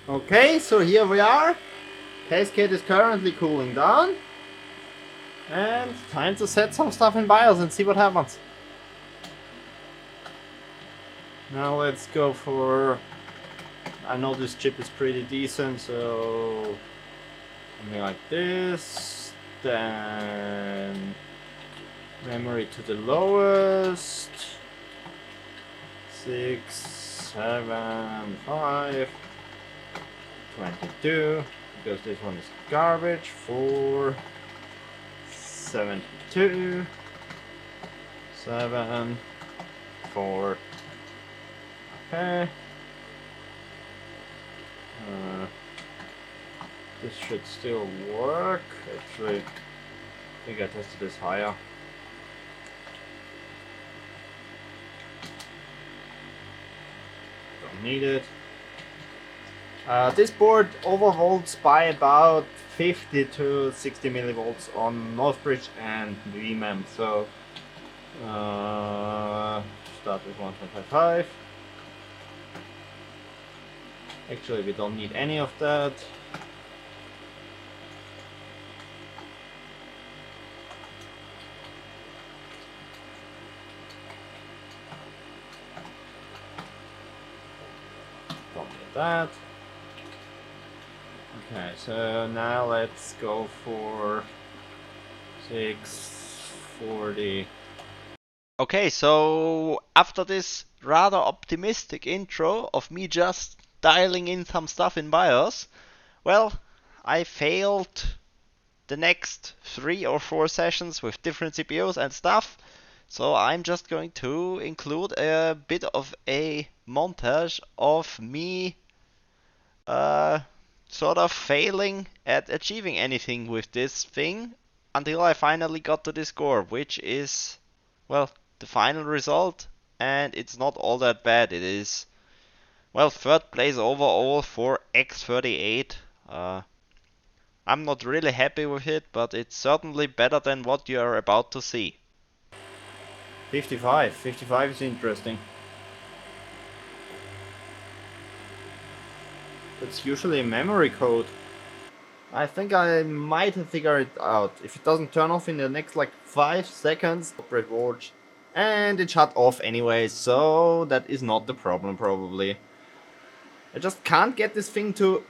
Okay, so here we are. Cascade is currently cooling down. And time to set some stuff in BIOS and see what happens. Now let's go for... I know this chip is pretty decent, so... something like this. Then... memory to the lowest. 6, 7, 5... 22, because this one is garbage. 4, 72, 7, 4. Okay. This should still work. Actually, I think I tested this higher. Don't need it. This board overvolts by about 50 to 60 millivolts on Northbridge and VMEM. So start with 1.55. Actually, we don't need any of that. Don't need that. Okay, so now let's go for 640. Okay, so after this rather optimistic intro of me just dialing in some stuff in BIOS, well, I failed the next 3 or 4 sessions with different CPUs and stuff, so I'm just going to include a bit of a montage of me sort of failing at achieving anything with this thing until I finally got to this score, which is, well, the final result, and it's not all that bad. It is, well, third place overall for X38. I'm not really happy with it, but it's certainly better than what you are about to see. 55. 55 is interesting. That's usually a memory code. I think I might have figured it out. If it doesn't turn off in the next like 5 seconds, operate watch, and it shut off anyway, so that is not the problem probably. I just can't get this thing to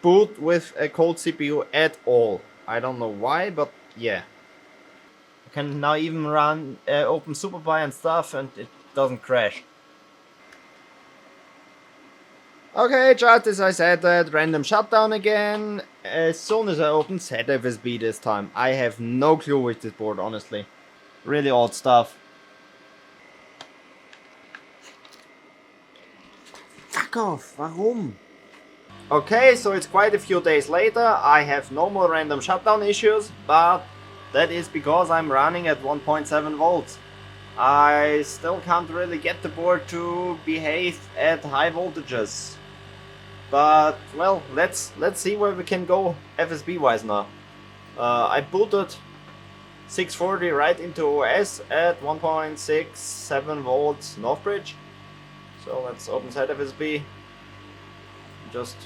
boot with a cold CPU at all. I don't know why, but yeah. I can now even run open SuperPI and stuff and it doesn't crash. Okay, just as I said that, random shutdown again. As soon as I open ZFSB this time. I have no clue with this board, honestly. Really odd stuff. Fuck off, warum? Okay, so it's quite a few days later. I have no more random shutdown issues, but that is because I'm running at 1.7 volts. I still can't really get the board to behave at high voltages. But, well, let's see where we can go FSB wise now. I booted 640 right into OS at 1.67 volts Northbridge. So let's open ZFSB. Just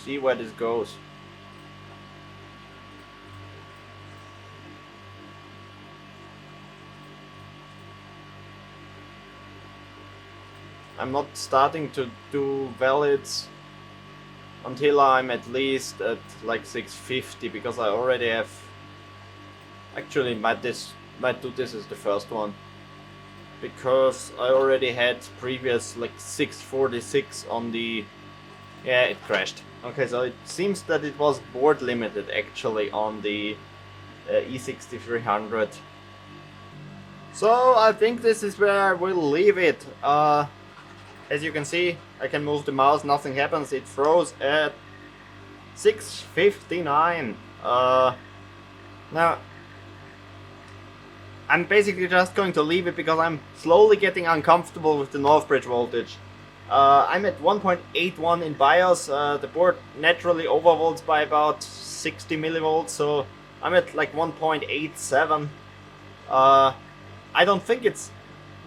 see where this goes. I'm not starting to do valids until I'm at least at like 650, because I already have, actually might do this as the first one, because I already had previous like 646 on the, yeah, it crashed. Okay, so it seems that it was board limited actually on the E6300. So I think this is where I will leave it. As you can see, I can move the mouse, nothing happens, it froze at 659. Now, I'm basically just going to leave it because I'm slowly getting uncomfortable with the Northbridge voltage. I'm at 1.81 in BIOS, the board naturally overvolts by about 60 millivolts, so I'm at like 1.87. I don't think it's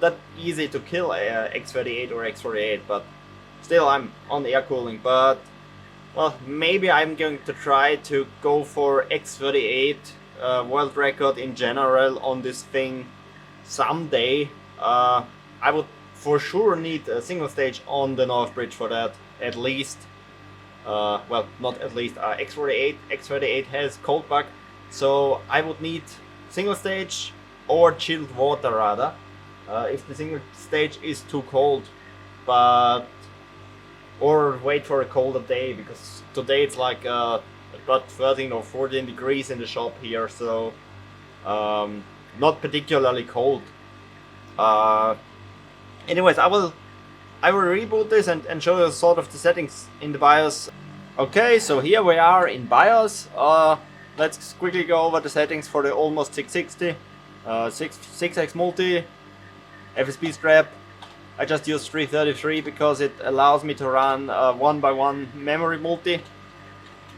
that easy to kill a X38 or X48, but Still, I'm on air cooling, but well, maybe I'm going to try to go for X38 world record in general on this thing someday. I would for sure need a single stage on the North Bridge for that, at least. Well, not at least. X38 has cold bug, so I would need single stage or chilled water rather, if the single stage is too cold. But or wait for a colder day, because today it's like about 13 or 14 degrees in the shop here, so not particularly cold. Anyways, I will reboot this and show you sort of the settings in the BIOS. Okay, so here we are in BIOS. Let's quickly go over the settings for the almost 660. 6x multi, FSB strap. I just use 333 because it allows me to run 1x1 memory multi.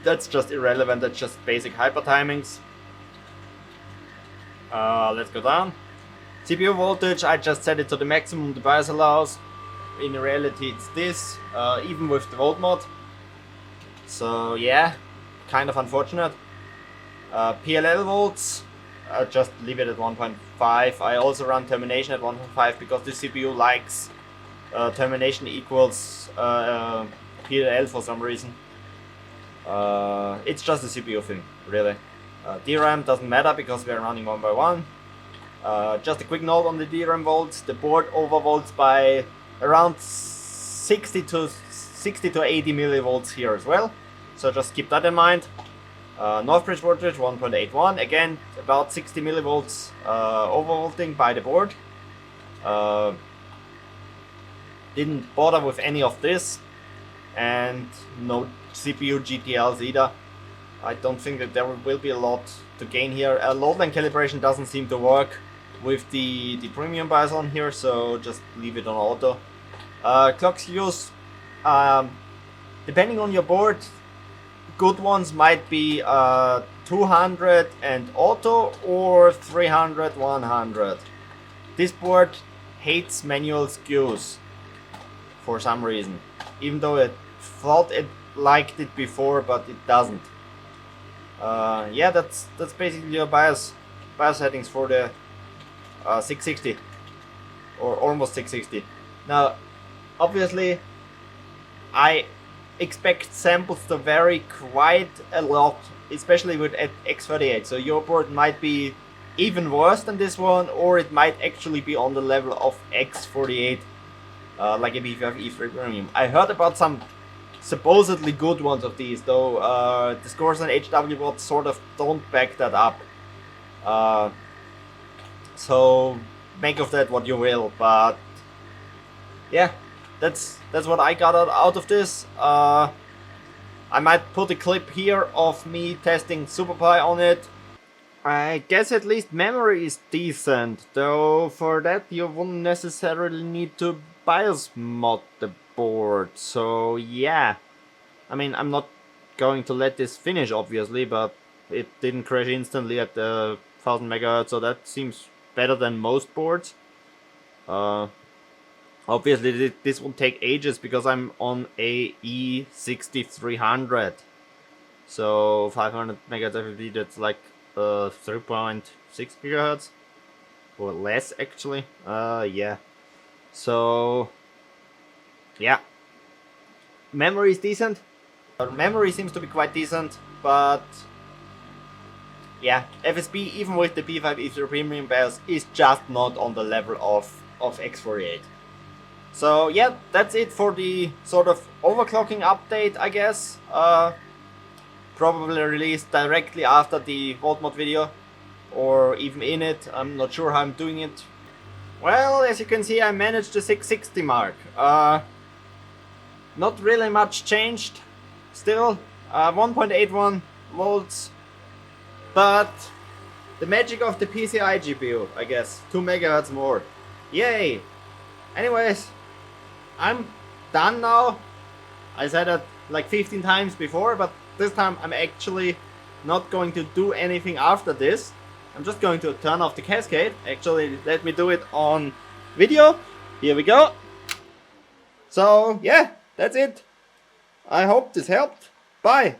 That's just irrelevant, that's just basic hyper timings. Let's go down. CPU voltage, I just set it to the maximum the BIOS allows. In reality it's this, even with the volt mod. So yeah, kind of unfortunate. PLL volts, just leave it at 1.5. I also run termination at 1.5 because the CPU likes termination equals PLL for some reason. It's just a CPU thing, really. DRAM doesn't matter because we're running 1x1. Just a quick note on the DRAM volts. The board overvolts by around 60 to 80 millivolts here as well. So just keep that in mind. North bridge voltage 1.81, again about 60 millivolts overvolting by the board. Didn't bother with any of this, and no CPU GTLs either. I don't think that there will be a lot to gain here. Load line calibration doesn't seem to work with the premium BIOS on here, so just leave it on auto. Clock skews, depending on your board, good ones might be 200 and auto or 300 100. This board hates manual skews for some reason, even though it thought it liked it before, but it doesn't. Yeah, that's basically your BIOS settings for the 660 or almost 660. Now, obviously, I expect samples to vary quite a lot, especially with X38. So your board might be even worse than this one, or it might actually be on the level of X48, like a P5E3 Premium. I heard about some supposedly good ones of these, though the scores on HWBot sort of don't back that up. So make of that what you will, but yeah, that's what I got out of this. I might put a clip here of me testing SuperPi on it. I guess at least memory is decent, though for that you wouldn't necessarily need to BIOS mod the board, so yeah. I mean, I'm not going to let this finish obviously, but it didn't crash instantly at the 1000 MHz, so that seems better than most boards. Obviously this will take ages because I'm on a E6300, so 500 MHz FFD, that's like 3.6 GHz or less actually. Yeah, so yeah, memory is decent. Memory seems to be quite decent, but yeah, FSB even with the P5E3 Premium BIOS is just not on the level of X48. So yeah, that's it for the sort of overclocking update, I guess. Probably released directly after the volt mod video, or even in it. I'm not sure how I'm doing it. Well, as you can see, I managed the 660 mark. Not really much changed. Still 1.81 volts, but the magic of the PCI GPU, I guess. 2 MHz more. Yay! Anyways, I'm done now. I said that like 15 times before, but this time I'm actually not going to do anything after this. I'm just going to turn off the cascade. Actually, let me do it on video. Here we go. So yeah, That's it. I hope this helped. Bye.